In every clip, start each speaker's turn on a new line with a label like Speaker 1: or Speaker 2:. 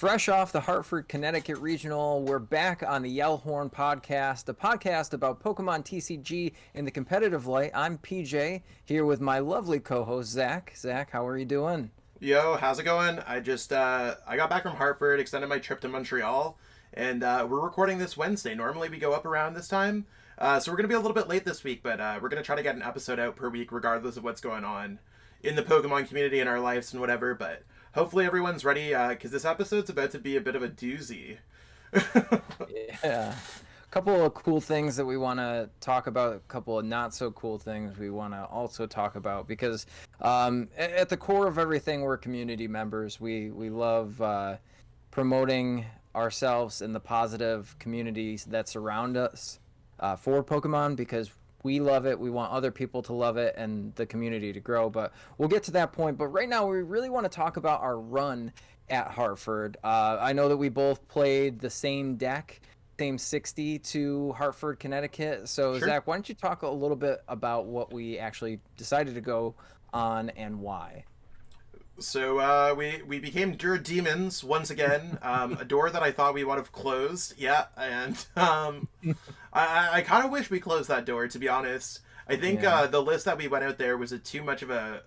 Speaker 1: Fresh off the Hartford, Connecticut Regional, we're back on the Yellhorn Podcast, a podcast about Pokemon TCG in the competitive light. I'm PJ, here with my lovely co-host, Zach. Zach, how are you doing?
Speaker 2: Yo, how's it going? I got back from Hartford, extended my trip to Montreal, and we're recording this Wednesday. Normally we go up around this time, so we're gonna be a little bit late this week, but we're gonna try to get an episode out per week, regardless of what's going on in the Pokemon community in our lives and whatever. But hopefully everyone's ready, because this episode's about to be a bit of a doozy.
Speaker 1: Yeah. A couple of cool things that we want to talk about, a couple of not so cool things we want to also talk about because at the core of everything, we're community members. We love promoting ourselves in the positive communities that surround us for Pokemon because we love it. We want other people to love it and the community to grow. But we'll get to that point. But right now, we really want to talk about our run at Hartford. I know that we both played the same deck, same 60 to Hartford, Connecticut. So,
Speaker 2: Sure.
Speaker 1: Zach, why don't you talk a little bit about what we actually decided to go on and why?
Speaker 2: So we became Dura Demons once again, a door that I thought we would have closed. Yeah, and I kind of wish we closed that door, to be honest. I think
Speaker 1: Yeah.
Speaker 2: the list that we went out there was a too much of a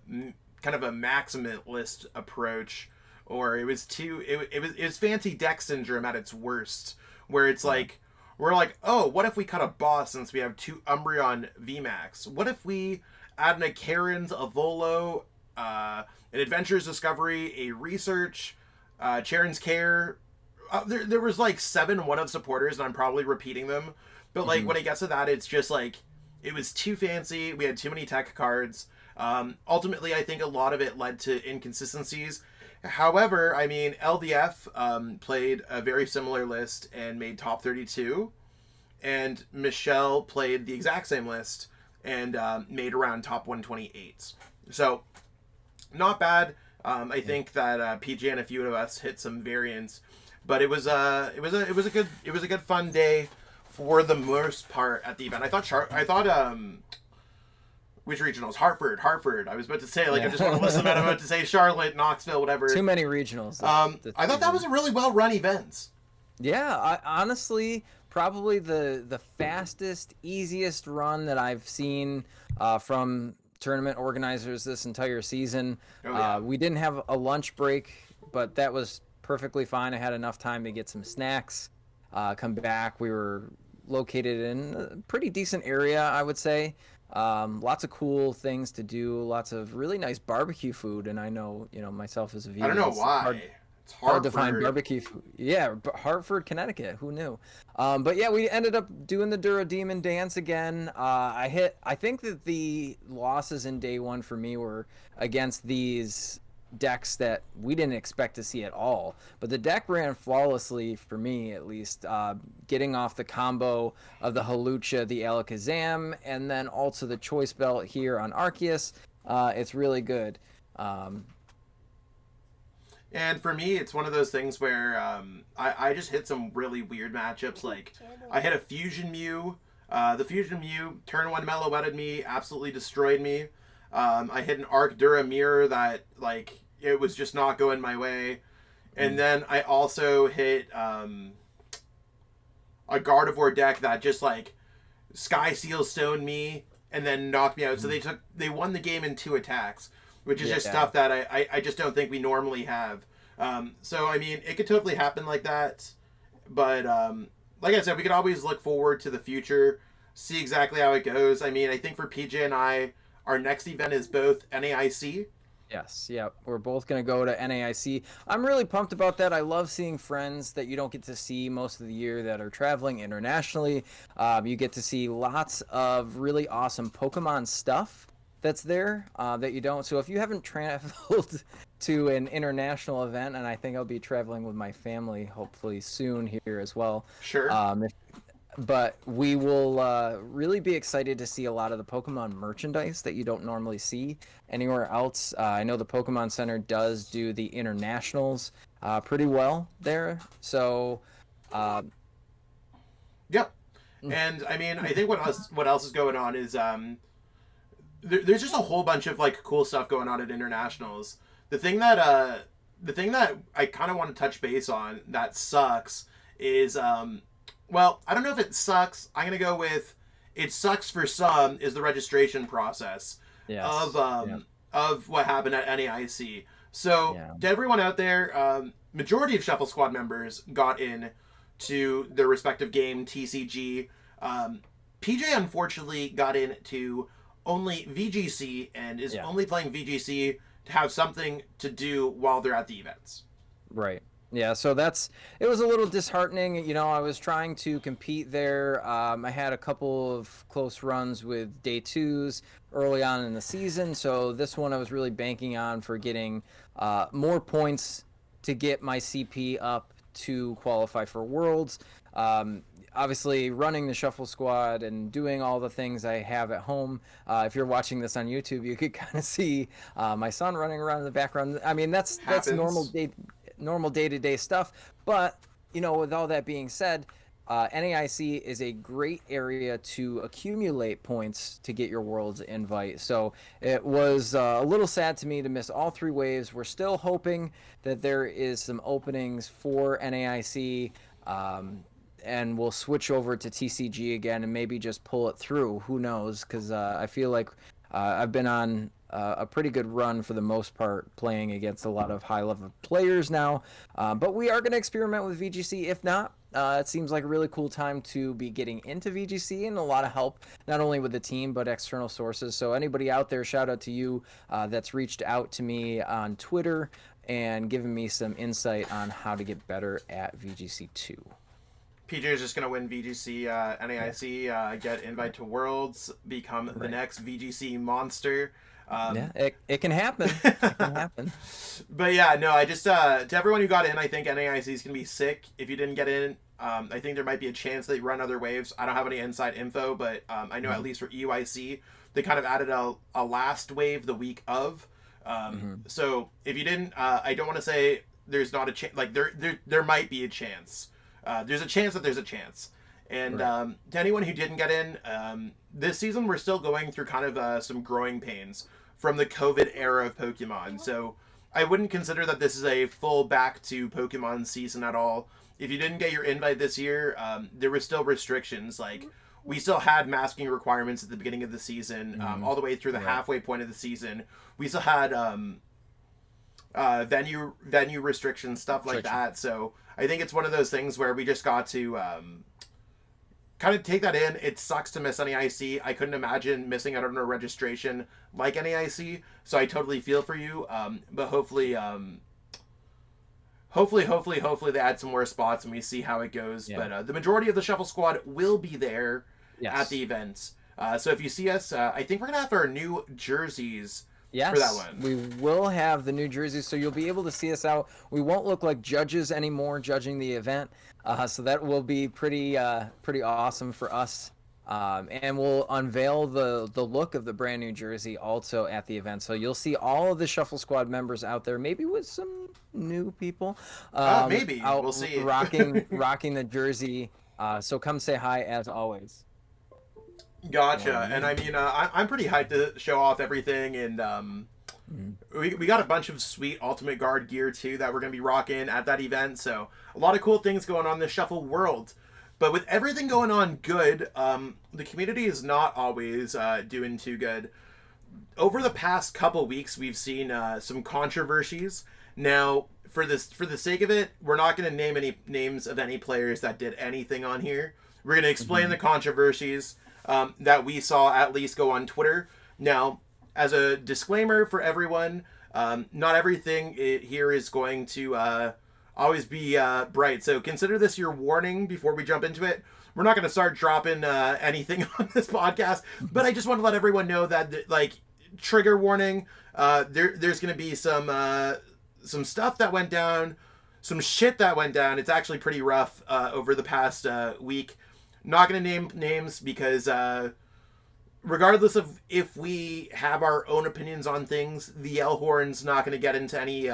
Speaker 2: kind of a maximalist approach, or it was fancy deck syndrome at its worst, where it's
Speaker 1: Yeah.
Speaker 2: like we're like, oh, what if we cut a boss since we have two Umbreon VMAX? What if we add an Karen's, a Volo, an Adventures Discovery, a Research, Charon's Care. There was like 7 one of supporters, and I'm probably repeating them. But like
Speaker 1: Mhm.
Speaker 2: when it gets to that, it's just like it was too fancy. We had too many tech cards. Ultimately, I think a lot of it led to inconsistencies. However, I mean, LDF played a very similar list and made top 32, and Michelle played the exact same list and made around top 128. So not bad. I think that PJ and a few of us hit some variants, but it was a good fun day for the most part at the event. Which regionals? Hartford. I was about to say I just want to list them out. I'm about to say Charlotte, Knoxville, whatever.
Speaker 1: Too many regionals.
Speaker 2: I thought that was a really well run event.
Speaker 1: Yeah, honestly, probably the fastest, easiest run that I've seen from tournament organizers this entire season.
Speaker 2: Oh yeah.
Speaker 1: We didn't have a lunch break, but that was perfectly fine. I had enough time to get some snacks, come back. We were located in a pretty decent area, I would say. Lots of cool things to do, lots of really nice barbecue food, and I know, myself as a
Speaker 2: I don't
Speaker 1: vegan,
Speaker 2: know
Speaker 1: it's
Speaker 2: why. It's
Speaker 1: hard to find
Speaker 2: Hartford.
Speaker 1: barbecue food. Yeah, Hartford, Connecticut. Who knew? But yeah, we ended up doing the Dura Demon dance again. I think that the losses in day one for me were against these decks that we didn't expect to see at all. But the deck ran flawlessly for me, at least. Getting off the combo of the Halucha, the Alakazam, and then also the Choice Belt here on Arceus. It's really good. Um,
Speaker 2: And for me, it's one of those things where I just hit some really weird matchups. Like, I hit a Fusion Mew. The Fusion Mew, turn 1 Mellow Wetted me, absolutely destroyed me. I hit an Arc Dura Mirror that, like, it was just not going my way. And then I also hit a Gardevoir deck that just, like, Sky Seal Stone me and then knocked me out. So they won the game in 2 attacks, which is just
Speaker 1: yeah.
Speaker 2: stuff that I just don't think we normally have. So I mean, it could totally happen like that, but like I said, we could always look forward to the future, see exactly how it goes. I mean, I think for PJ and I, our next event is both NAIC.
Speaker 1: Yes, yeah, we're both gonna go to NAIC. I'm really pumped about that. I love seeing friends that you don't get to see most of the year that are traveling internationally. You get to see lots of really awesome Pokemon stuff that's there that you don't. So if you haven't traveled to an international event, and I think I'll be traveling with my family hopefully soon here as well.
Speaker 2: Sure.
Speaker 1: If but we will really be excited to see a lot of the Pokemon merchandise that you don't normally see anywhere else. I know the Pokemon Center does do the internationals pretty well there. So, uh,
Speaker 2: Yep. And I mean, I think what else is going on is there's just a whole bunch of like cool stuff going on at internationals. The thing that the thing that I kind of want to touch base on that sucks is, well, I don't know if it sucks. I'm gonna go with it sucks for some is the registration process of
Speaker 1: Yes. Yeah.
Speaker 2: what happened at NAIC. So
Speaker 1: Yeah.
Speaker 2: to everyone out there, majority of Shuffle Squad members got in to their respective game TCG. PJ unfortunately got into only VGC and is
Speaker 1: Yeah.
Speaker 2: only playing VGC to have something to do while they're at the events.
Speaker 1: Right. Yeah, so it was a little disheartening. You know, I was trying to compete there. I had a couple of close runs with day twos early on in the season. So this one I was really banking on for getting more points to get my CP up to qualify for Worlds. Obviously, running the Shuffle Squad and doing all the things I have at home. If you're watching this on YouTube, you could kind of see my son running around in the background. I mean, that's
Speaker 2: Happens.
Speaker 1: normal day-to-day stuff. But, you know, with all that being said, NAIC is a great area to accumulate points to get your Worlds invite. So it was a little sad to me to miss all three waves. We're still hoping that there is some openings for NAIC, and we'll switch over to TCG again and maybe just pull it through. Who knows? Because I feel like I've been on a pretty good run for the most part, playing against a lot of high-level players now. But we are going to experiment with VGC. If not, it seems like a really cool time to be getting into VGC and a lot of help, not only with the team, but external sources. So anybody out there, shout out to you that's reached out to me on Twitter and given me some insight on how to get better at VGC2.
Speaker 2: PJ is just going to win VGC, NAIC, get invite to Worlds, become the
Speaker 1: Right.
Speaker 2: next VGC monster.
Speaker 1: Yeah, it can happen. It can happen.
Speaker 2: But yeah, no, I just, to everyone who got in, I think NAIC is going to be sick. If you didn't get in, I think there might be a chance that you run other waves. I don't have any inside info, but I know at least for EUIC, they kind of added a last wave the week of. So if you didn't, I don't want to say there's not a chance, like there might be a chance. There's a chance that there's a chance. And
Speaker 1: Right.
Speaker 2: to anyone who didn't get in, this season we're still going through kind of some growing pains from the COVID era of Pokemon. So I wouldn't consider that this is a full back to Pokemon season at all. If you didn't get your invite this year, there were still restrictions. Like we still had masking requirements at the beginning of the season, all the way through the
Speaker 1: Right.
Speaker 2: halfway point of the season. We still had venue restrictions, stuff like that. So I think it's one of those things where we just got to kind of take that in. It sucks to miss NAIC. I couldn't imagine missing out on a registration like NAIC, so I totally feel for you. But hopefully they add some more spots and we see how it goes.
Speaker 1: Yeah.
Speaker 2: But the majority of the Shuffle Squad will be there
Speaker 1: Yes.
Speaker 2: at the events. So if you see us, I think we're gonna have our new jerseys
Speaker 1: Yes,
Speaker 2: for that one.
Speaker 1: we will have the New Jersey, so you'll be able to see us out. We won't look like judges anymore judging the event, so that will be pretty awesome for us. And we'll unveil the look of the brand new jersey also at the event. So you'll see all of the Shuffle Squad members out there, maybe with some new people.
Speaker 2: Maybe
Speaker 1: out
Speaker 2: we'll see.
Speaker 1: rocking the jersey. So come say hi as always.
Speaker 2: Gotcha. And I mean, I'm pretty hyped to show off everything, and we got a bunch of sweet Ultimate Guard gear too that we're gonna be rocking at that event. So a lot of cool things going on in the Shuffle world. But with everything going on good, the community is not always doing too good. Over the past couple weeks, we've seen some controversies. Now, for the sake of it, we're not going to name any names of any players that did anything on here. We're going to explain the controversies that we saw at least go on Twitter. Now, as a disclaimer for everyone, not everything here is going to always be bright. So consider this your warning before we jump into it. We're not going to start dropping anything on this podcast, but I just want to let everyone know that, like, trigger warning. There's going to be some stuff that went down, some shit that went down. It's actually pretty rough over the past week. Not going to name names because regardless of if we have our own opinions on things, the L-Horn's not going to get into any...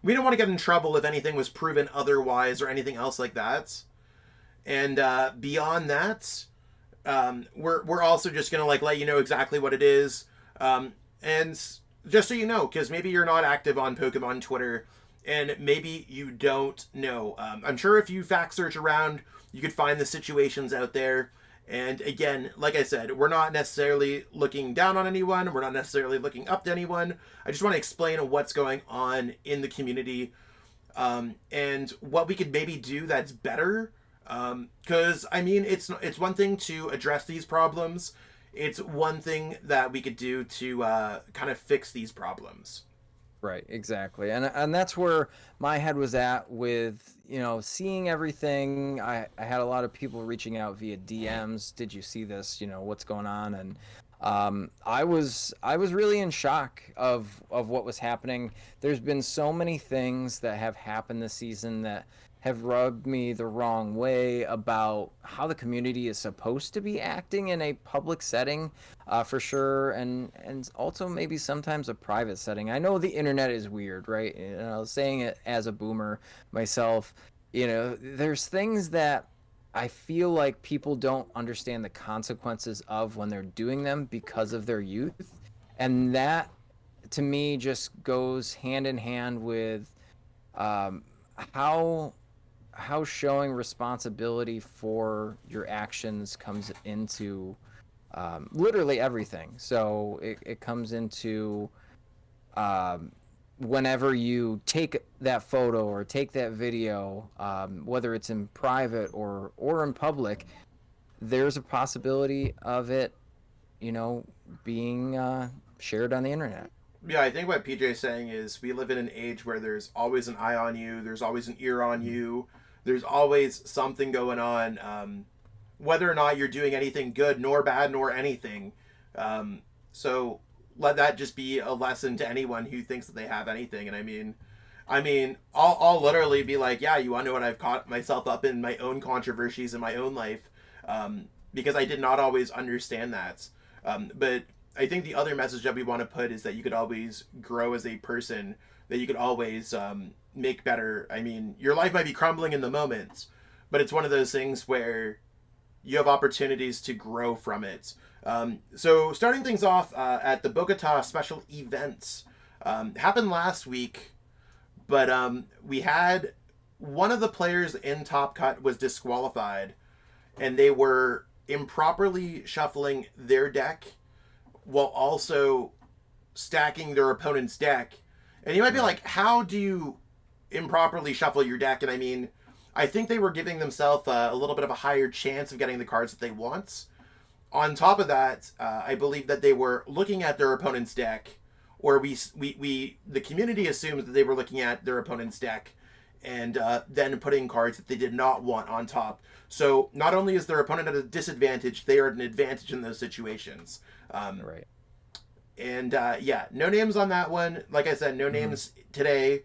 Speaker 2: we don't want to get in trouble if anything was proven otherwise or anything else like that. And beyond that, we're also just going to, like, let you know exactly what it is. And just so you know, because maybe you're not active on Pokemon Twitter, and maybe you don't know. I'm sure if you fact search around, you could find the situations out there. And again, like I said, we're not necessarily looking down on anyone. We're not necessarily looking up to anyone. I just want to explain what's going on in the community, and what we could maybe do that's better. Because I mean, it's one thing to address these problems. It's one thing that we could do to kind of fix these problems.
Speaker 1: Right, exactly. And that's where my head was at with, seeing everything. I had a lot of people reaching out via DMs. Did you see this? What's going on? And I was really in shock of what was happening. There's been so many things that have happened this season that have rubbed me the wrong way about how the community is supposed to be acting in a public setting, for sure, and also maybe sometimes a private setting. I know the internet is weird, right? Saying it as a boomer myself, there's things that I feel like people don't understand the consequences of when they're doing them because of their youth, and that to me just goes hand in hand with um, how showing responsibility for your actions comes into literally everything. So it comes into um, whenever you take that photo or take that video, whether it's in private or in public, there's a possibility of it, being shared on the internet.
Speaker 2: Yeah, I think what PJ's saying is we live in an age where there's always an eye on you, there's always an ear on you, there's always something going on, whether or not you're doing anything good, nor bad, nor anything. So let that just be a lesson to anyone who thinks that they have anything. And I'll literally be like, yeah, you want to know what I've caught myself up in my own controversies in my own life, because I did not always understand that. But I think the other message that we want to put is that you could always grow as a person, that you could always make better. I mean, your life might be crumbling in the moment, but it's one of those things where you have opportunities to grow from it. So starting things off at the Bogota special events, happened last week, but we had one of the players in Top Cut was disqualified, and they were improperly shuffling their deck while also stacking their opponent's deck. And you might be like, how do you improperly shuffle your deck? And I mean, I think they were giving themselves a little bit of a higher chance of getting the cards that they want. On top of that, I believe that they were looking at their opponent's deck, or the community assumes that they were looking at their opponent's deck, and then putting cards that they did not want on top. So not only is their opponent at a disadvantage, they are at an advantage in those situations.
Speaker 1: Right.
Speaker 2: And yeah, no names on that one. Like I said, no names today,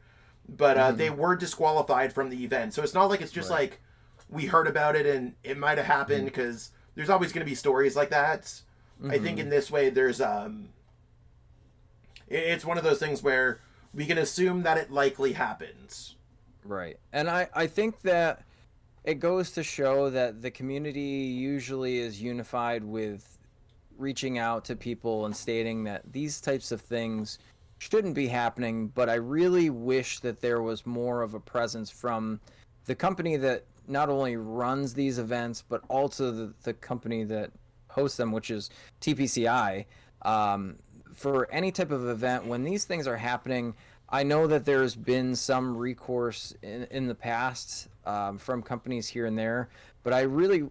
Speaker 2: but they were disqualified from the event. So it's not like it's just like we heard about it and it might have happened, because there's always going to be stories like that. I think in this way, there's it's one of those things where we can assume that it likely happens.
Speaker 1: Right. And I think that it goes to show that the community usually is unified with reaching out to people and stating that these types of things shouldn't be happening, but I really wish that there was more of a presence from the company that not only runs these events, but also the company that hosts them, which is TPCI. For any type of event, when these things are happening, I know that there's been some recourse in the past from companies here and there, but I really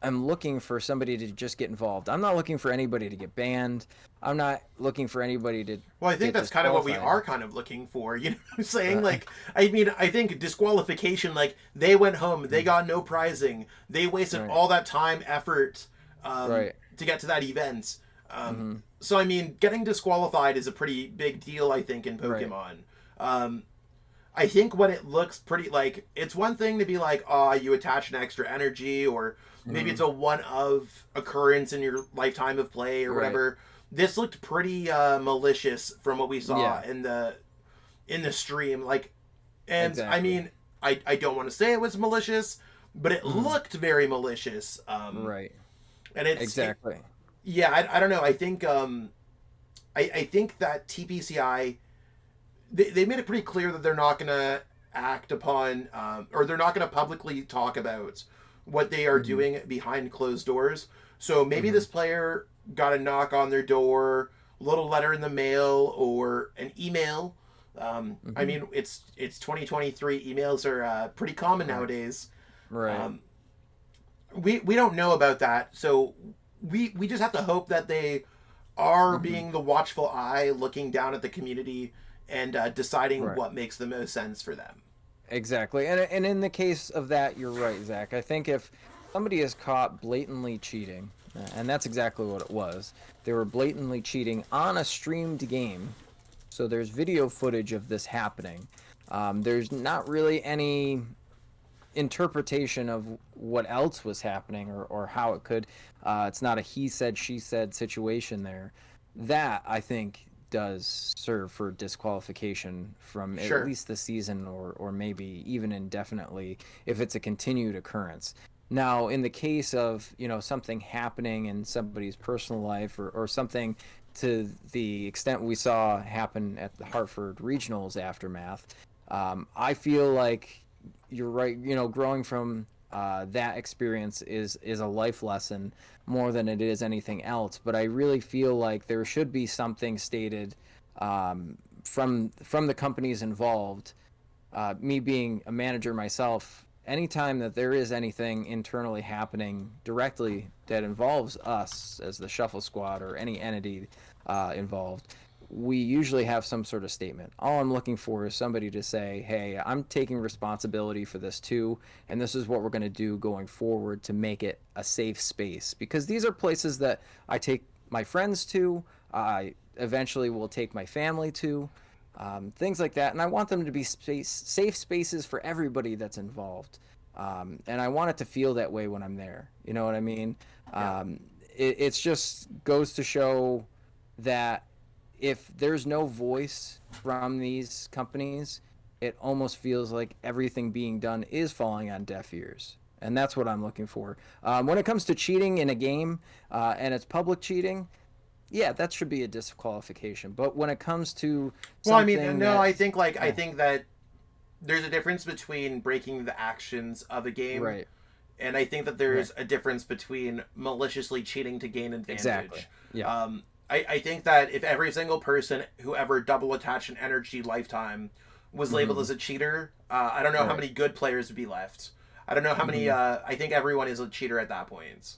Speaker 1: am looking for somebody to just get involved. I'm not looking for anybody to get banned. I'm not looking for anybody to.
Speaker 2: Well, I think that's kind of what we are kind of looking for. You know what I'm saying? Like, I mean, I think disqualification, like, they went home, they got no prizing, they wasted all that time, effort to get to that event. So, I mean, getting disqualified is a pretty big deal, I think, in Pokemon. I think when it looks pretty, like, it's one thing to be like, oh, you attach an extra energy, or maybe it's a one-of occurrence in your lifetime of play, or whatever. This looked pretty malicious from what we saw in the stream. Like, and I mean, I don't want to say it was malicious, but it looked very malicious.
Speaker 1: And it's
Speaker 2: yeah, I don't know. I think I think that TPCI, they made it pretty clear that they're not going to act upon, or they're not going to publicly talk about what they are doing behind closed doors. So maybe this player got a knock on their door, a little letter in the mail, or an email. I mean, it's 2023. Emails are pretty common nowadays.
Speaker 1: Right.
Speaker 2: We don't know about that, so we just have to hope that they are being the watchful eye, looking down at the community and deciding what makes the most sense for them.
Speaker 1: Exactly. And in the case of that, you're right, Zach. I think if somebody is caught blatantly cheating, and that's exactly what it was, they were blatantly cheating on a streamed game. So there's video footage of this happening. There's not really any interpretation of what else was happening or how it could. It's not a he said, she said situation there. That, I think, does serve for disqualification from at least the season or maybe even indefinitely if it's a continued occurrence. Now, in the case of, something happening in somebody's personal life or something to the extent we saw happen at the Hartford Regionals aftermath, I feel like you're right. Growing from that experience is a life lesson more than it is anything else. But I really feel like there should be something stated from the companies involved. Me being a manager myself, anytime that there is anything internally happening directly that involves us as the Shuffle Squad or any entity involved, we usually have some sort of statement. All I'm looking for is somebody to say, hey, I'm taking responsibility for this too, and this is what we're going to do going forward to make it a safe space. Because these are places that I take my friends to, I eventually will take my family to, things like that. And I want them to be safe spaces for everybody that's involved. And I want it to feel that way when I'm there. You know what I mean?
Speaker 2: Yeah.
Speaker 1: It's just goes to show that if there's no voice from these companies, it almost feels like everything being done is falling on deaf ears. And that's what I'm looking for. When it comes to cheating in a game and it's public cheating, yeah, that should be a disqualification. But when it comes to
Speaker 2: well, I mean, no, I think I think that there's a difference between breaking the actions of a game,
Speaker 1: right,
Speaker 2: and I think that there's a difference between maliciously cheating to gain advantage.
Speaker 1: Exactly. Yeah.
Speaker 2: I think that if every single person who ever double attached an energy lifetime was labeled as a cheater, I don't know how many good players would be left. I don't know how many. I think everyone is a cheater at that point.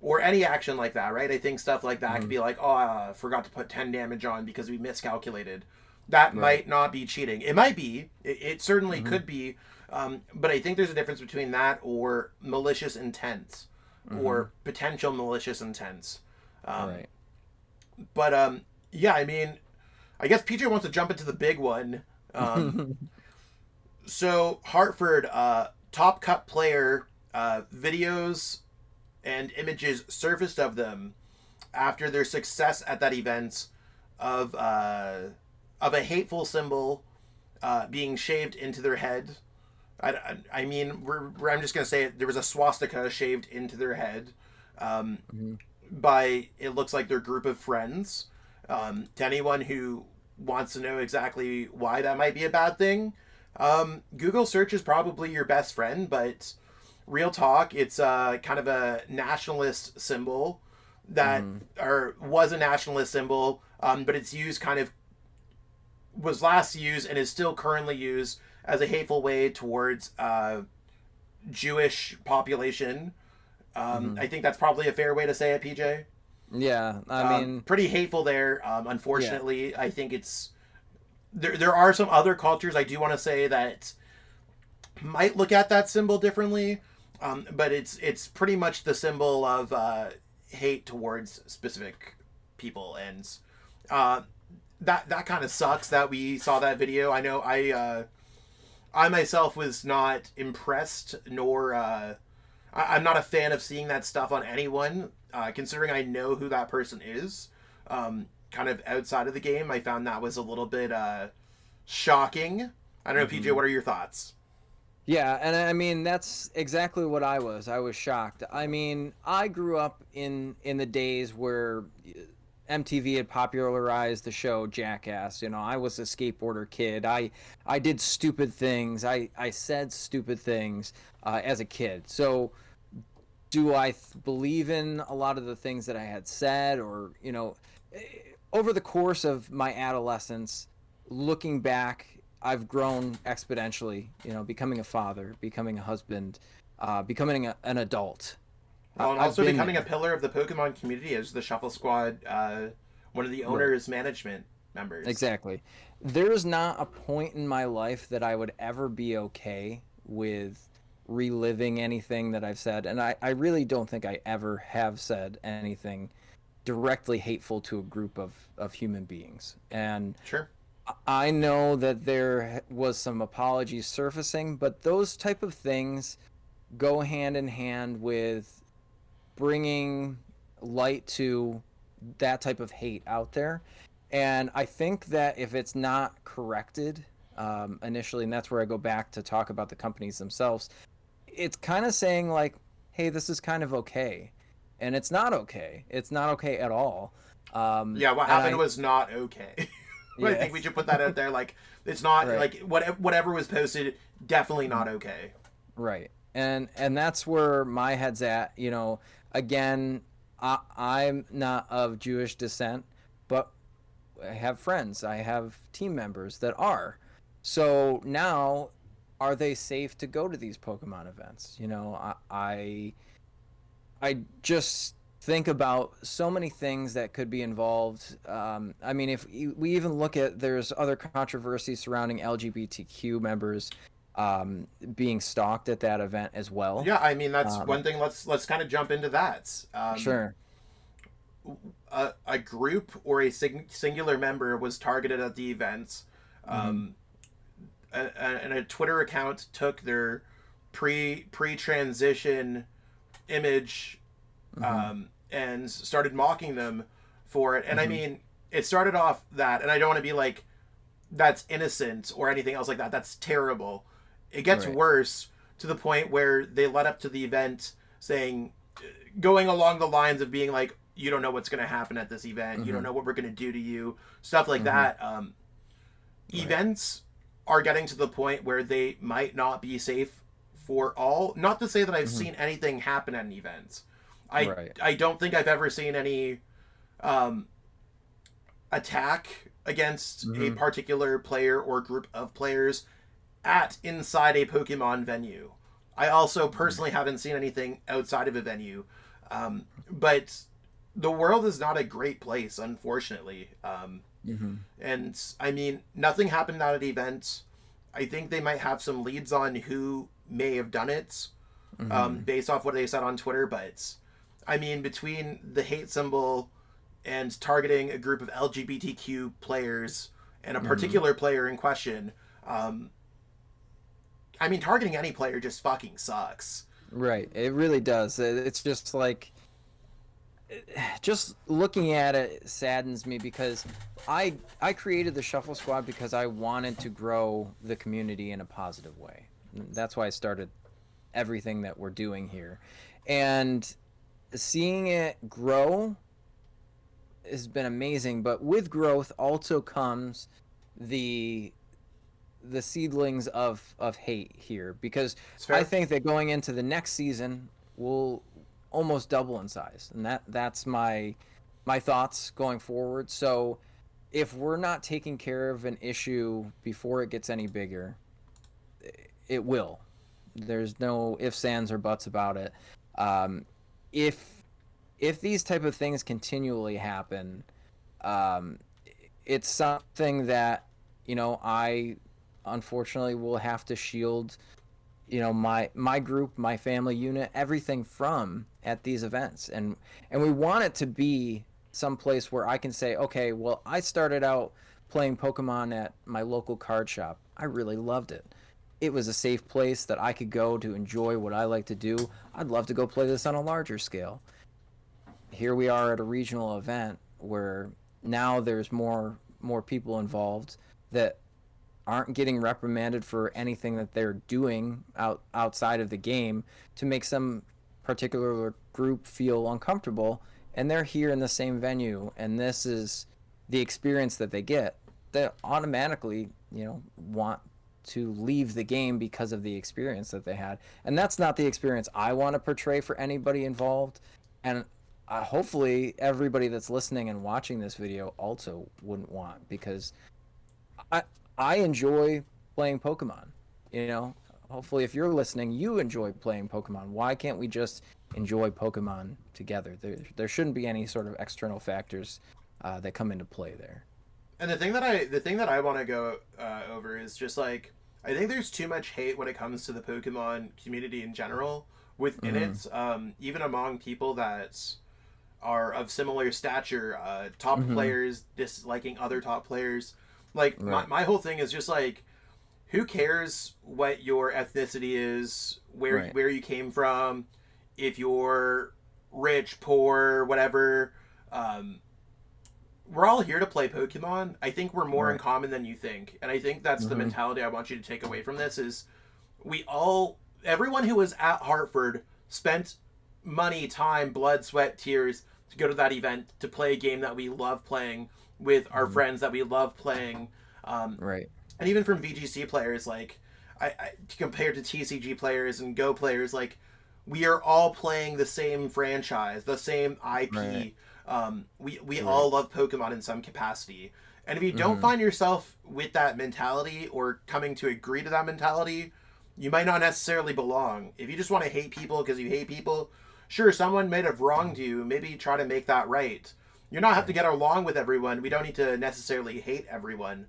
Speaker 2: Or any action like that, right? I think stuff like that could be like, oh, I forgot to put 10 damage on because we miscalculated. That might not be cheating. It might be. It certainly could be. But I think there's a difference between that or malicious intent or potential malicious intent.
Speaker 1: Right.
Speaker 2: But yeah, I mean, I guess PJ wants to jump into the big one. So Hartford, top cut player, videos and images surfaced of them after their success at that event of a hateful symbol being shaved into their head. I mean, I'm just gonna say it, there was a swastika shaved into their head. By it looks like their group of friends. To anyone who wants to know exactly why that might be a bad thing, Google search is probably your best friend, but real talk, it's kind of a nationalist symbol that or was a nationalist symbol, but it's used was last used and is still currently used as a hateful way towards Jewish population. I think that's probably a fair way to say it, PJ.
Speaker 1: Yeah, I mean,
Speaker 2: pretty hateful there. Unfortunately, I think it's there are some other cultures I do want to say that might look at that symbol differently, but it's pretty much the symbol of hate towards specific people, and that kind of sucks that we saw that video. I know I myself was not impressed, nor I'm not a fan of seeing that stuff on anyone, considering I know who that person is. Kind of outside of the game, I found that was a little bit shocking. I don't know, PJ, what are your thoughts?
Speaker 1: Yeah, and I mean that's exactly what I was shocked. I mean, I grew up in the days where MTV had popularized the show Jackass. You know, I was a skateboarder kid. I did stupid things. I said stupid things as a kid. So do I believe in a lot of the things that I had said, or over the course of my adolescence, looking back, I've grown exponentially. Becoming a father, becoming a husband, becoming an adult.
Speaker 2: Well, and
Speaker 1: I've
Speaker 2: also
Speaker 1: been
Speaker 2: becoming
Speaker 1: there.
Speaker 2: a pillar of the Pokemon community as the Shuffle Squad, one of the
Speaker 1: Right.
Speaker 2: owners' management members.
Speaker 1: Exactly. There is not a point in my life that I would ever be okay with reliving anything that I've said. And I really don't think I ever have said anything directly hateful to a group of human beings. And
Speaker 2: Sure.
Speaker 1: I know that there was some apologies surfacing, but those type of things go hand in hand with bringing light to that type of hate out there. And I think that if it's not corrected initially, and that's where I go back to talk about the companies themselves, it's kind of saying like, hey, this is kind of okay. And it's not okay. It's not okay at all.
Speaker 2: Yeah, what
Speaker 1: And
Speaker 2: happened
Speaker 1: I,
Speaker 2: was not okay. I
Speaker 1: yeah,
Speaker 2: think we should put that out there. Like, it's not
Speaker 1: right.
Speaker 2: like whatever was posted, definitely not okay.
Speaker 1: Right. And that's where my head's at. Again, I'm not of Jewish descent, but I have friends, I have team members that are. So now, are they safe to go to these Pokemon events? I just think about so many things that could be involved. I mean, if we even look at, there's other controversies surrounding LGBTQ members being stalked at that event as well.
Speaker 2: Yeah, I mean that's
Speaker 1: Um,
Speaker 2: one thing. Let's kind of jump into that.
Speaker 1: sure.
Speaker 2: A group or a singular member was targeted at the event.
Speaker 1: Hmm.
Speaker 2: Um, and a Twitter account took their pre transition image
Speaker 1: Hmm.
Speaker 2: and started mocking them for it. And I
Speaker 1: Hmm.
Speaker 2: mean, it started off that, and I don't want to be like that's innocent or anything else like that. That's terrible. It gets
Speaker 1: Right.
Speaker 2: worse to the point where they led up to the event saying, going along the lines of being like, you don't know what's going to happen at this event. You don't
Speaker 1: Hmm.
Speaker 2: know what we're going to do to you. Stuff like
Speaker 1: Hmm.
Speaker 2: that.
Speaker 1: Right.
Speaker 2: Events are getting to the point where they might not be safe for all. Not to say that I've
Speaker 1: Hmm.
Speaker 2: seen anything happen at an event. I
Speaker 1: Right.
Speaker 2: I don't think I've ever seen any um, attack against a
Speaker 1: Hmm.
Speaker 2: particular player or group of players at inside a Pokemon venue. I also personally haven't seen anything outside of a venue, but the world is not a great place, unfortunately.
Speaker 1: Hmm.
Speaker 2: And I mean, nothing happened at an event. I think they might have some leads on who may have done it,
Speaker 1: Hmm.
Speaker 2: based off what they said on Twitter. But I mean, between the hate symbol and targeting a group of LGBTQ players and a
Speaker 1: Hmm.
Speaker 2: particular player in question, I mean, targeting any player just fucking sucks.
Speaker 1: Right. It really does. It's just like, just looking at it saddens me because I created the Shuffle Squad because I wanted to grow the community in a positive way. That's why I started everything that we're doing here. And seeing it grow has been amazing, but with growth also comes the the seedlings of hate here, because
Speaker 2: It's
Speaker 1: I
Speaker 2: fair.
Speaker 1: think that going into the next season we'll almost double in size, and that's my thoughts going forward. So if we're not taking care of an issue before it gets any bigger, it will. There's no ifs, ands, or buts about it. Um, if if these type of things continually happen, um, it's something that I unfortunately will have to shield my group, my family unit, everything from at these events. And we want it to be someplace where I can say, okay, well, I started out playing Pokemon at my local card shop. I really loved it. It was a safe place that I could go to enjoy what I like to do. I'd love to go play this on a larger scale. Here we are at a regional event where now there's more people involved that aren't getting reprimanded for anything that they're doing outside of the game to make some particular group feel uncomfortable, and they're here in the same venue, and this is the experience that they get, they automatically, want to leave the game because of the experience that they had. And that's not the experience I want to portray for anybody involved. And hopefully everybody that's listening and watching this video also wouldn't want, because I I enjoy playing Pokemon. Hopefully if you're listening, you enjoy playing Pokemon. Why can't we just enjoy Pokemon together? There shouldn't be any sort of external factors that come into play there.
Speaker 2: And the thing that I want to go over is just like, I think there's too much hate when it comes to the Pokemon community in general within it, even among people that are of similar stature, top players disliking other top players. Like
Speaker 1: Right.
Speaker 2: my whole thing is just like, who cares what your ethnicity is,
Speaker 1: Right.
Speaker 2: where you came from, if you're rich, poor, whatever. Um, we're all here to play Pokemon. I think we're more in
Speaker 1: Right.
Speaker 2: common than you think, and I think that's the mentality I want you to take away from this. Is everyone who was at Hartford spent money, time, blood, sweat, tears to go to that event to play a game that we love playing with our friends that we love playing.
Speaker 1: Right.
Speaker 2: And even from VGC players, like compared to TCG players and Go players, like we are all playing the same franchise, the same IP.
Speaker 1: Right.
Speaker 2: We all love Pokemon in some capacity. And if you don't find yourself with that mentality or coming to agree to that mentality, you might not necessarily belong. If you just want to hate people because you hate people, sure, someone might have wronged you. Maybe try to make that right. You're not have to get along with everyone. We don't need to necessarily hate everyone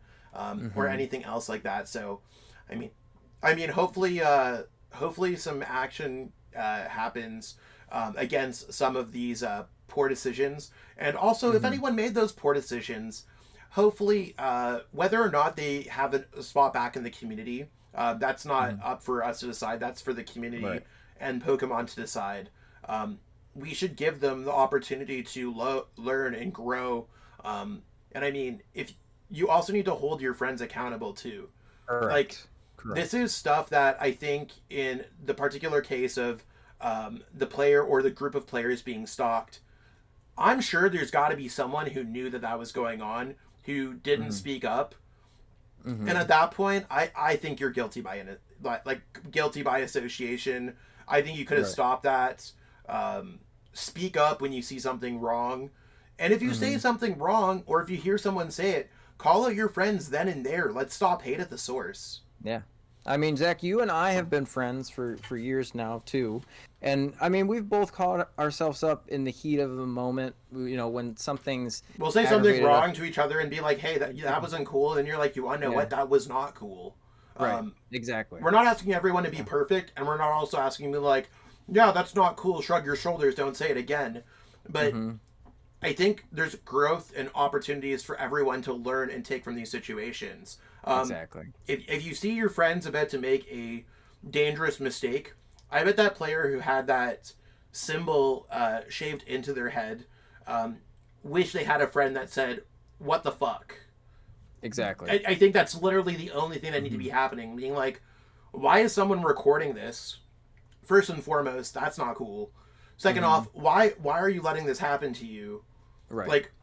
Speaker 2: or anything else like that. So, I mean, hopefully some action happens against some of these poor decisions, and also if anyone made those poor decisions, hopefully whether or not they have a spot back in the community, that's not up for us to decide. That's for the community and Pokemon to decide. We should give them the opportunity to learn and grow. And I mean, if you also need to hold your friends accountable too.
Speaker 1: Correct.
Speaker 2: Like,
Speaker 1: Correct.
Speaker 2: this is stuff that I think in the particular case of the player or the group of players being stalked, I'm sure there's got to be someone who knew that was going on, who didn't speak up. And at that point, I think you're guilty by guilty by association. I think you could have stopped that. Speak up when you see something wrong. And if you say something wrong, or if you hear someone say it, call out your friends then and there. Let's stop hate at the source.
Speaker 1: Yeah. I mean, Zach, you and I have been friends for years now, too. And, I mean, we've both caught ourselves up in the heat of the moment, when something's
Speaker 2: We'll say something wrong
Speaker 1: us.
Speaker 2: to each other and be like, hey, that wasn't cool. And you're like, you want to know what? That was not cool.
Speaker 1: Right. Exactly.
Speaker 2: We're not asking everyone to be perfect, and we're not also asking me like, yeah, that's not cool. Shrug your shoulders. Don't say it again. But I think there's growth and opportunities for everyone to learn and take from these situations.
Speaker 1: Exactly.
Speaker 2: If you see your friends about to make a dangerous mistake, I bet that player who had that symbol shaved into their head wish they had a friend that said, what the fuck?
Speaker 1: Exactly.
Speaker 2: I think that's literally the only thing that need to be happening. Being like, why is someone recording this? First and foremost, that's not cool. Second off, why are you letting this happen to you?
Speaker 1: Right.
Speaker 2: Like,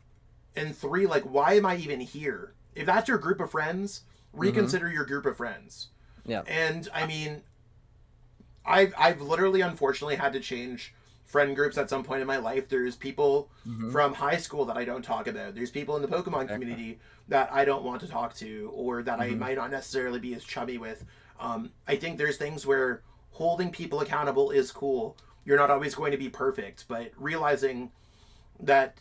Speaker 2: and three, like, why am I even here? If that's your group of friends, reconsider your group of friends.
Speaker 1: Yeah.
Speaker 2: And I mean, I've literally unfortunately had to change friend groups at some point in my life. There's people from high school that I don't talk about. There's people in the Pokemon community that I don't want to talk to, or that I might not necessarily be as chummy with. I think there's things where holding people accountable is cool. You're not always going to be perfect, but realizing that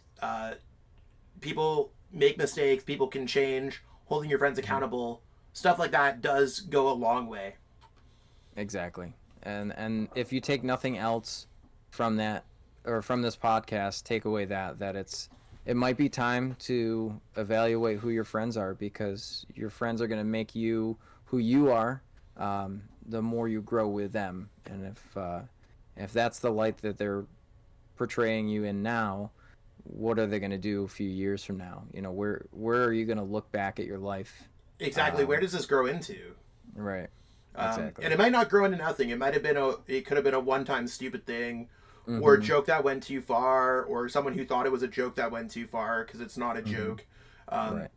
Speaker 2: people make mistakes, people can change, holding your friends accountable, stuff like that does go a long way.
Speaker 1: Exactly. And if you take nothing else from that, or from this podcast, take away that it might be time to evaluate who your friends are, because your friends are going to make you who you are the more you grow with them. And if that's the light that they're portraying you in now, what are they going to do a few years from now? Where are you going to look back at your life?
Speaker 2: Exactly. Where does this grow into?
Speaker 1: Right. Exactly.
Speaker 2: And it might not grow into nothing. It could have been a one-time stupid thing, or a
Speaker 1: Mm-hmm.
Speaker 2: joke that went too far, or someone who thought it was a joke that went too far because it's not a
Speaker 1: Mm-hmm.
Speaker 2: joke. Um,
Speaker 1: Right.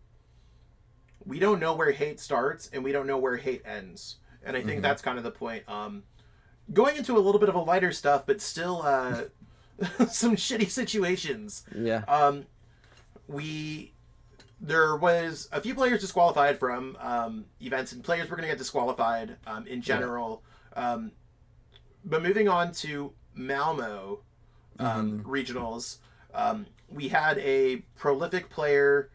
Speaker 2: we don't know where hate starts and we don't know where hate ends. And I think
Speaker 1: Mm-hmm.
Speaker 2: that's kind of the point. Going into a little bit of a lighter stuff, but still some shitty situations.
Speaker 1: Yeah.
Speaker 2: Um, we there was a few players disqualified from events, and players were going to get disqualified in
Speaker 1: Right.
Speaker 2: general. Um, but moving on to Malmo
Speaker 1: Mm-hmm.
Speaker 2: regionals, we had a prolific player.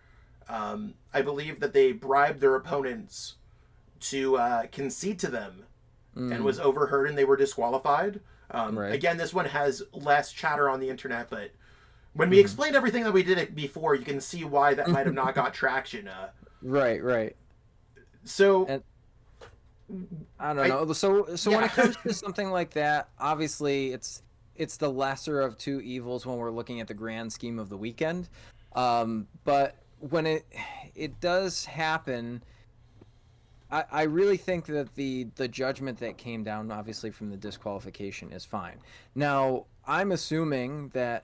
Speaker 2: I believe that they bribed their opponents to concede to them and
Speaker 1: Mm.
Speaker 2: was overheard and they were disqualified.
Speaker 1: Right.
Speaker 2: Again, this one has less chatter on the internet, but when we
Speaker 1: Mm-hmm.
Speaker 2: explained everything that we did it before, you can see why that might have not got traction.
Speaker 1: Right. Right.
Speaker 2: So
Speaker 1: And I don't
Speaker 2: I
Speaker 1: know. So when
Speaker 2: yeah
Speaker 1: it comes to something like that, obviously it's the lesser of two evils when we're looking at the grand scheme of the weekend. But when it does happen, I really think that the judgment that came down, obviously from the disqualification, is fine. Now, I'm assuming that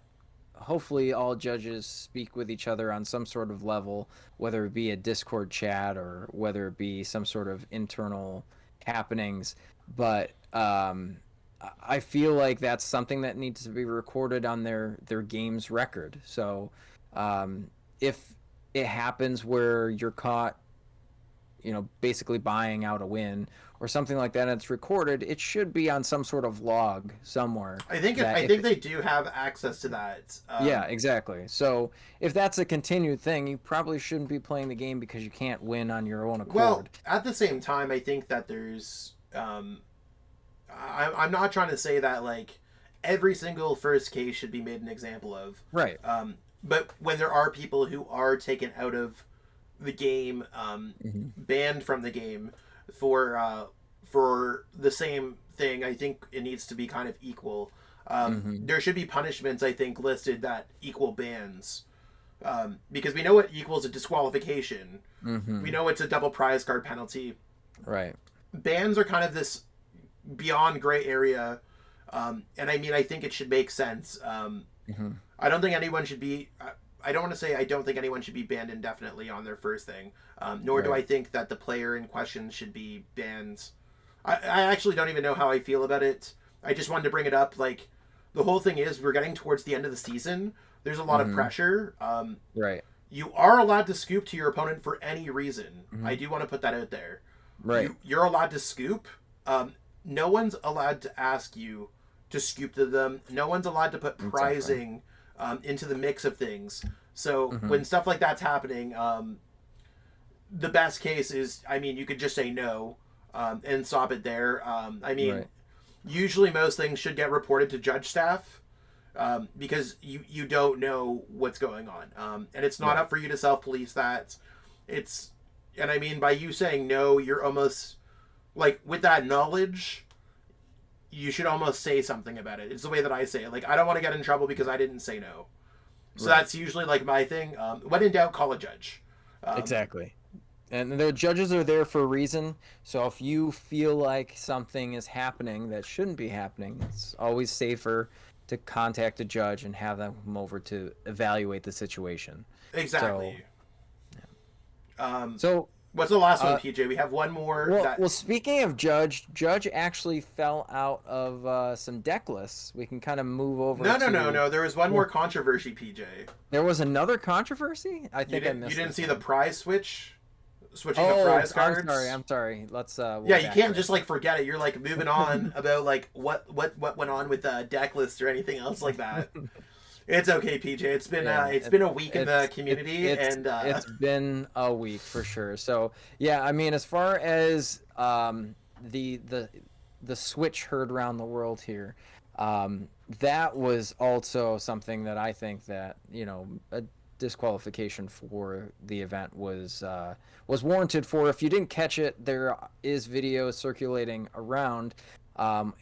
Speaker 1: hopefully all judges speak with each other on some sort of level, whether it be a Discord chat or whether it be some sort of internal happenings. But I feel like that's something that needs to be recorded on their game's record. So if it happens where you're caught, basically buying out a win or something like that, and it's recorded, it should be on some sort of log somewhere. That
Speaker 2: I
Speaker 1: if
Speaker 2: think they do have access to that.
Speaker 1: Yeah, exactly. So if that's a continued thing, you probably shouldn't be playing the game because you can't win on your own
Speaker 2: Well,
Speaker 1: accord.
Speaker 2: at the same time, I think that I'm not trying to say that like every single first case should be made an example of.
Speaker 1: Right.
Speaker 2: But when there are people who are taken out of the game,
Speaker 1: Hmm.
Speaker 2: banned from the game for the same thing, I think it needs to be kind of equal.
Speaker 1: Hmm.
Speaker 2: There should be punishments, I think, listed that equal bans. Because we know what equals a disqualification. We
Speaker 1: Hmm.
Speaker 2: know it's a double prize card penalty.
Speaker 1: Right.
Speaker 2: Bans are kind of this beyond gray area, and I mean, I think it should make sense.
Speaker 1: Hmm.
Speaker 2: I don't think anyone should be. I don't want to say I don't think anyone should be banned indefinitely on their first thing, nor do
Speaker 1: Right.
Speaker 2: I think that the player in question should be banned. I actually don't even know how I feel about it. I just wanted to bring it up. Like, the whole thing is, we're getting towards the end of the season. There's a lot of
Speaker 1: Hmm.
Speaker 2: pressure.
Speaker 1: Right.
Speaker 2: You are allowed to scoop to your opponent for any reason. I
Speaker 1: Hmm.
Speaker 2: do want to put that out there.
Speaker 1: Right.
Speaker 2: You're allowed to scoop. No one's allowed to ask you to scoop to them. No one's allowed to put
Speaker 1: Exactly.
Speaker 2: prizing into the mix of things. So
Speaker 1: Hmm.
Speaker 2: when stuff like that's happening, the best case is, I mean, you could just say no and stop it there. I mean,
Speaker 1: Right.
Speaker 2: usually most things should get reported to judge staff because you don't know what's going on, and it's not
Speaker 1: Right.
Speaker 2: up for you to self police that. It's and I mean by you saying no, you're almost like with that knowledge, you should almost say something about it. It's the way that I say it. Like I don't want to get in trouble because I didn't say no. So
Speaker 1: Right.
Speaker 2: that's usually like my thing. When in doubt, call a judge. Um,
Speaker 1: Exactly. And the judges are there for a reason. So if you feel like something is happening that shouldn't be happening, it's always safer to contact a judge and have them come over to evaluate the situation. So,
Speaker 2: exactly. Um,
Speaker 1: so
Speaker 2: what's the last one,
Speaker 1: uh,
Speaker 2: PJ? We have one more
Speaker 1: well,
Speaker 2: that.
Speaker 1: well. Speaking of Judge actually fell out of some deck lists. We can kind of move over
Speaker 2: No, no, no,
Speaker 1: to.
Speaker 2: no. There was one more
Speaker 1: Well,
Speaker 2: controversy, PJ.
Speaker 1: there was another controversy. I think I
Speaker 2: You
Speaker 1: missed
Speaker 2: didn't
Speaker 1: this
Speaker 2: see the
Speaker 1: one.
Speaker 2: prize switching of
Speaker 1: Oh,
Speaker 2: prize
Speaker 1: I'm sorry.
Speaker 2: cards.
Speaker 1: I'm sorry. Let's
Speaker 2: Yeah,
Speaker 1: we'll
Speaker 2: you can't
Speaker 1: backtrack.
Speaker 2: just like forget it. You're like moving on about like what went on with deck list or anything else like that. It's okay, PJ.
Speaker 1: Yeah,
Speaker 2: It's been a week in the
Speaker 1: it
Speaker 2: community, and
Speaker 1: it's been a week for sure. So yeah, I mean, as far as the the the switch heard around the world here, that was also something that I think that a disqualification for the event was warranted for. If you didn't catch it, there is video circulating around.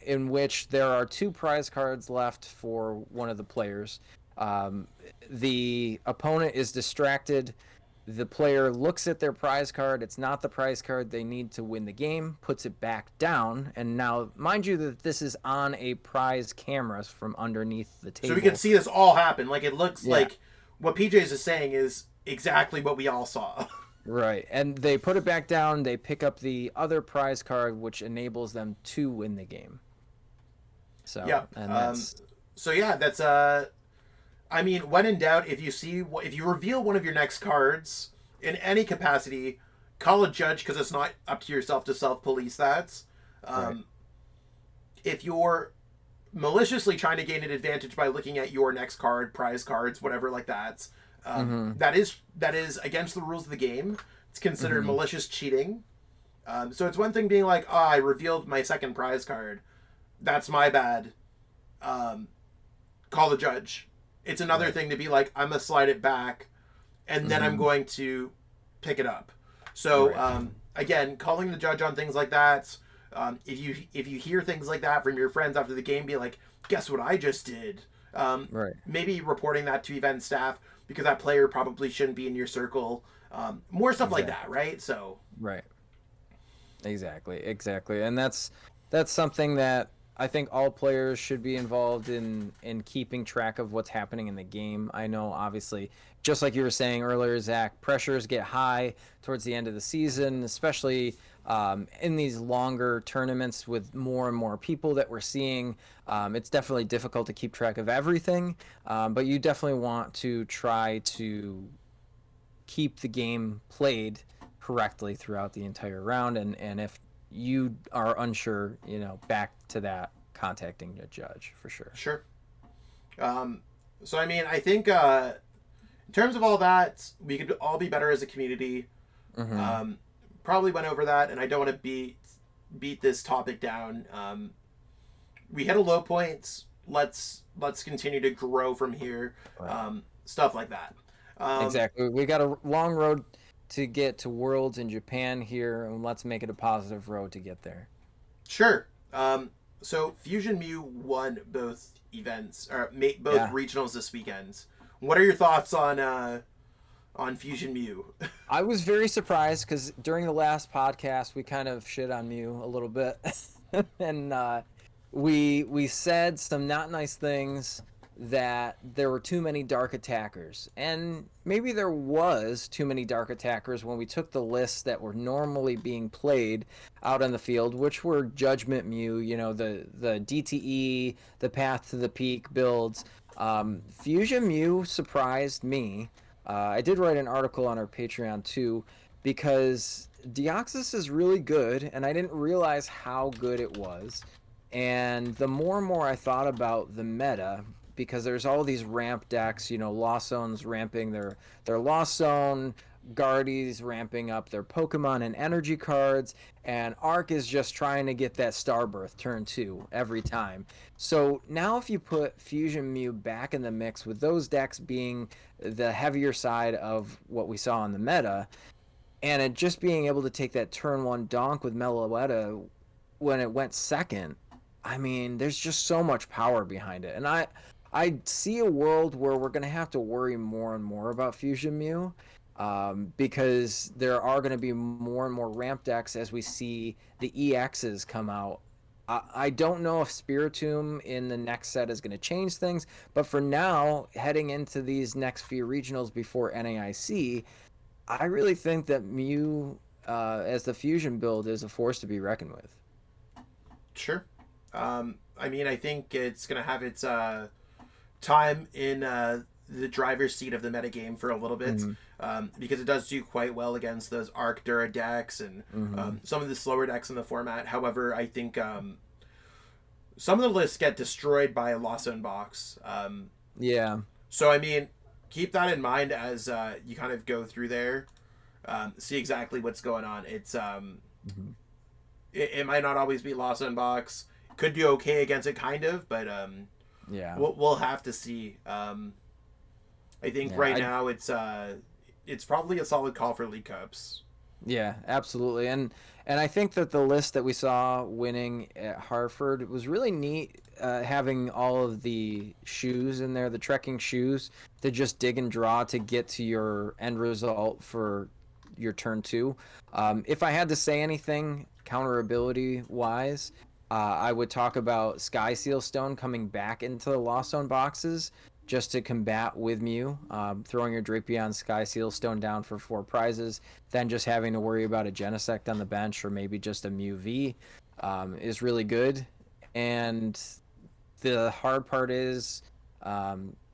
Speaker 1: In which there are two prize cards left for one of the players. Um, the opponent is distracted The player looks at their prize card. It's not the prize card they need to win the game, puts it back down. And now, mind you, that this is on a prize camera from underneath the
Speaker 2: So
Speaker 1: table.
Speaker 2: we can see this all happen. Like, it looks
Speaker 1: Yeah.
Speaker 2: like what PJ's is saying is exactly what we all saw.
Speaker 1: Right. And they put it back down. They pick up the other prize card, which enables them to win the game. So,
Speaker 2: Yep.
Speaker 1: and that's.
Speaker 2: So yeah, that's I mean, when in doubt, if you reveal one of your next cards in any capacity, call a judge because it's not up to yourself to self-police that.
Speaker 1: Right.
Speaker 2: If you're maliciously trying to gain an advantage by looking at your next card, prize cards, whatever like that, that is against the rules of the game. It's considered malicious cheating. So it's one thing being like, oh, I revealed my second prize card. That's my bad. Call the judge. It's another thing to be like, I'm going to slide it back, and then I'm going to pick it up. So, again, calling the judge on things like that, if you hear things like that from your friends after the game, be like, guess what I just did? Maybe reporting that to event staff, because that player probably shouldn't be in your circle. More stuff like that, right? So
Speaker 1: Right. Exactly. And that's something that I think all players should be involved in keeping track of what's happening in the game. I know, obviously, just like you were saying earlier, Zach, pressures get high towards the end of the season, especially in these longer tournaments with more and more people that we're seeing. It's definitely difficult to keep track of everything, but you definitely want to try to keep the game played correctly throughout the entire round. And if you are unsure, back to that, contacting a judge for sure.
Speaker 2: Sure. So, I mean, I think in terms of all that, we could all be better as a community. Probably went over that, and I don't want to beat this topic down. We hit a low point. Let's continue to grow from here. Stuff like that.
Speaker 1: Exactly. We got a long road to get to Worlds in Japan here, and let's make it a positive road to get there.
Speaker 2: Sure. So Fusion Mew won both events, or both regionals this weekend. What are your thoughts on Fusion Mew?
Speaker 1: I was very surprised because during the last podcast we kind of shit on Mew a little bit, and we said some not nice things, that there were too many dark attackers, and maybe there was too many dark attackers when we took the lists that were normally being played out on the field, which were Judgment Mew, the DTE, the Path to the Peak builds. Fusion Mew surprised me. I did write an article on our Patreon too, because Deoxys is really good, and I didn't realize how good it was. And the more and more I thought about the meta, because there's all these ramp decks, Lost Zone's ramping their Lost Zone, Guardies ramping up their Pokemon and energy cards, and Arc is just trying to get that Starbirth turn 2 every time. So now if you put Fusion Mew back in the mix, with those decks being the heavier side of what we saw in the meta, and it just being able to take that turn 1 donk with Meloetta when it went second, I mean, there's just so much power behind it. And I see a world where we're going to have to worry more and more about Fusion Mew, because there are going to be more and more ramp decks as we see the EXs come out. I don't know if Spiritomb in the next set is going to change things, but for now, heading into these next few regionals before NAIC, I really think that Mew as the Fusion build is a force to be reckoned with.
Speaker 2: Sure. I mean, I think it's going to have its time in the driver's seat of the metagame for a little bit, because it does do quite well against those Arc Dura decks and some of the slower decks in the format. However, I think some of the lists get destroyed by a Lost Zone box. So, I mean, keep that in mind as you kind of go through there, see exactly what's going on. It's it might not always be Lost Zone box. Could be okay against it, kind of, but we'll have to see. I think now it's probably a solid call for League Cups.
Speaker 1: Yeah, absolutely. And I think that the list that we saw winning at Hartford was really neat, having all of the shoes in there, the trekking shoes, to just dig and draw to get to your end result for your turn two. If I had to say anything counterability wise, I would talk about Sky Seal Stone coming back into the Lost Zone boxes just to combat with Mew, throwing your Drapion Sky Seal Stone down for 4 prizes, then just having to worry about a Genesect on the bench or maybe just a Mew V is really good. And the hard part is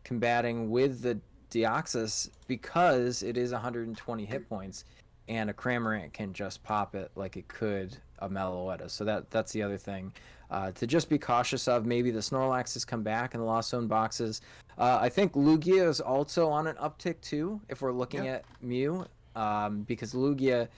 Speaker 1: combating with the Deoxys because it is 120 hit points, and a Cramorant can just pop it like it could a Meloetta. So that's the other thing to just be cautious of. Maybe the Snorlax has come back in the Lost Zone boxes. I think Lugia is also on an uptick too, if we're looking at Mew, because Lugia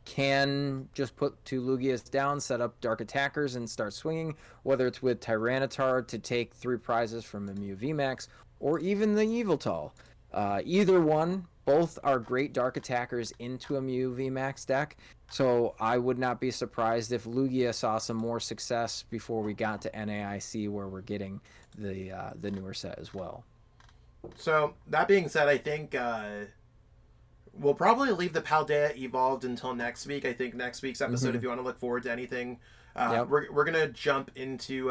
Speaker 1: can just put 2 Lugias down, set up Dark Attackers, and start swinging, whether it's with Tyranitar to take 3 prizes from a Mew VMAX, or even the Yveltal. Either one, both are great Dark Attackers into a Mew VMAX deck, so I would not be surprised if Lugia saw some more success before we got to NAIC, where we're getting the newer set as well.
Speaker 2: So, that being said, I think we'll probably leave the Paldea Evolved until next week. I think next week's episode, if you want to look forward to anything, we're going to jump into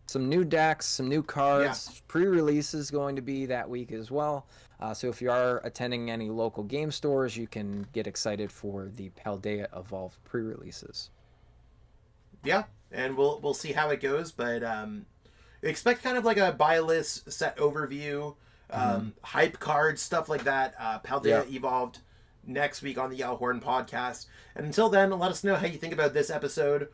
Speaker 1: some new decks, some new cards. Yeah. Pre-release is going to be that week as well. So if you are attending any local game stores, you can get excited for the Paldea Evolved pre-releases.
Speaker 2: Yeah, and we'll see how it goes, but expect kind of like a buy list set overview, hype cards, stuff like that. Paldea Evolved next week on the Yellowhorn podcast. And until then, let us know how you think about this episode.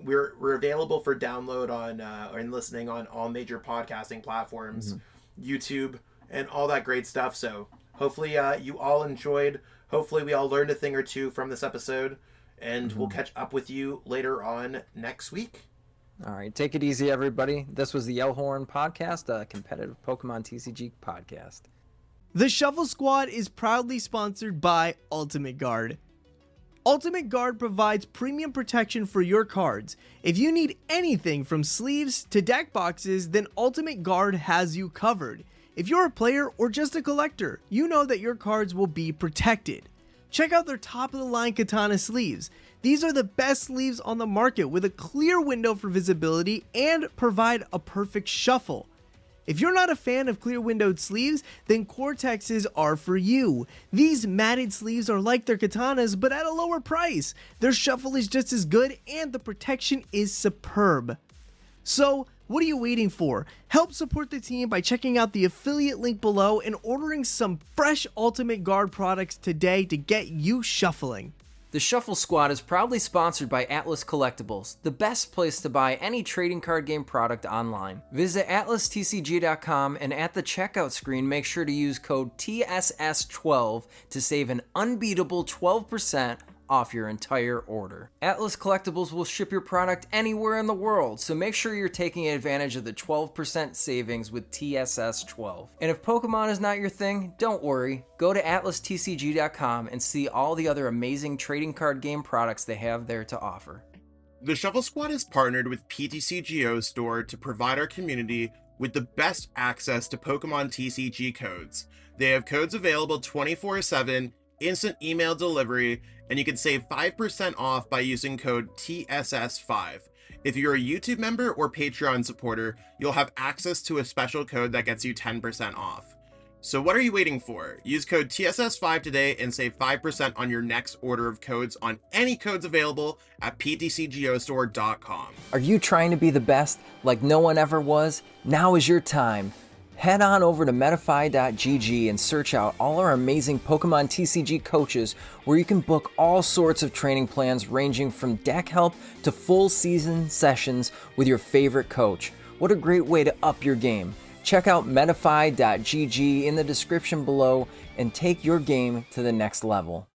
Speaker 2: We're available for download on and listening on all major podcasting platforms, YouTube, and all that great stuff. So hopefully you all enjoyed. Hopefully we all learned a thing or two from this episode, and we'll catch up with you later on next week.
Speaker 1: All right, take it easy, everybody. This was the Yellowhorn podcast, a competitive Pokemon TCG podcast.
Speaker 3: The Shuffle Squad is proudly sponsored by Ultimate Guard. Ultimate Guard provides premium protection for your cards. If you need anything from sleeves to deck boxes, then Ultimate Guard has you covered. If you're a player or just a collector, you know that your cards will be protected. Check out their top-of-the-line Katana sleeves. These are the best sleeves on the market with a clear window for visibility and provide a perfect shuffle. If you're not a fan of clear windowed sleeves, then Cortexes are for you. These matted sleeves are like their katanas, but at a lower price. Their shuffle is just as good and the protection is superb. So, what are you waiting for? Help support the team by checking out the affiliate link below and ordering some fresh Ultimate Guard products today to get you shuffling.
Speaker 4: The Shuffle Squad is proudly sponsored by Atlas Collectibles, the best place to buy any trading card game product online. Visit atlastcg.com and at the checkout screen, make sure to use code TSS12 to save an unbeatable 12% off your entire order. Atlas Collectibles will ship your product anywhere in the world, so make sure you're taking advantage of the 12% savings with TSS12. And if Pokemon is not your thing, don't worry. Go to atlastcg.com and see all the other amazing trading card game products they have there to offer.
Speaker 5: The Shuffle Squad is partnered with PTCGO Store to provide our community with the best access to Pokemon TCG codes. They have codes available 24/7, instant email delivery, and you can save 5% off by using code TSS5. If you're a YouTube member or Patreon supporter, you'll have access to a special code that gets you 10% off. So what are you waiting for? Use code TSS5 today and save 5% on your next order of codes on any codes available at ptcgostore.com.
Speaker 4: Are you trying to be the best like no one ever was? Now is your time. Head on over to Metafy.gg and search out all our amazing Pokemon TCG coaches, where you can book all sorts of training plans ranging from deck help to full season sessions with your favorite coach. What a great way to up your game. Check out Metafy.gg in the description below and take your game to the next level.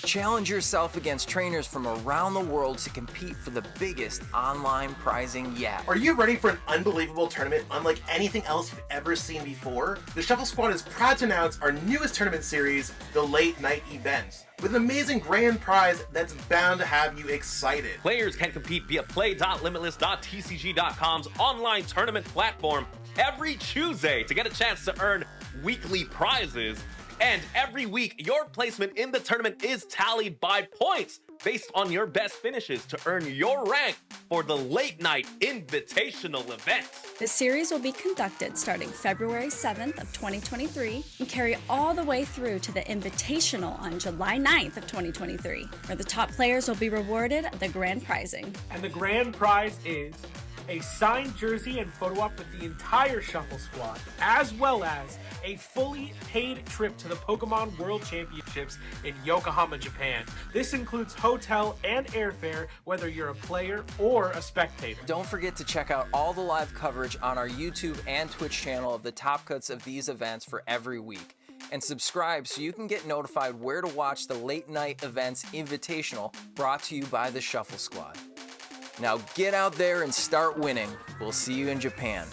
Speaker 1: Challenge yourself against trainers from around the world to compete for the biggest online prizing yet.
Speaker 2: Are you ready for an unbelievable tournament unlike anything else you've ever seen before? The Shuffle Squad is proud to announce our newest tournament series, the Late Night Event, with an amazing grand prize that's bound to have you excited.
Speaker 6: Players can compete via play.limitless.tcg.com's online tournament platform every Tuesday to get a chance to earn weekly prizes. And every week, your placement in the tournament is tallied by points based on your best finishes to earn your rank for the Late Night Invitational event.
Speaker 7: The series will be conducted starting February 7th of 2023 and carry all the way through to the Invitational on July 9th of 2023, where the top players will be rewarded the grand prizing.
Speaker 8: And the grand prize is a signed jersey and photo op with the entire Shuffle Squad, as well as a fully paid trip to the Pokemon World Championships in Yokohama, Japan. This includes hotel and airfare, whether you're a player or a spectator.
Speaker 1: Don't forget to check out all the live coverage on our YouTube and Twitch channel of the top cuts of these events for every week. And subscribe so you can get notified where to watch the Late Night Events Invitational brought to you by the Shuffle Squad. Now get out there and start winning. We'll see you in Japan.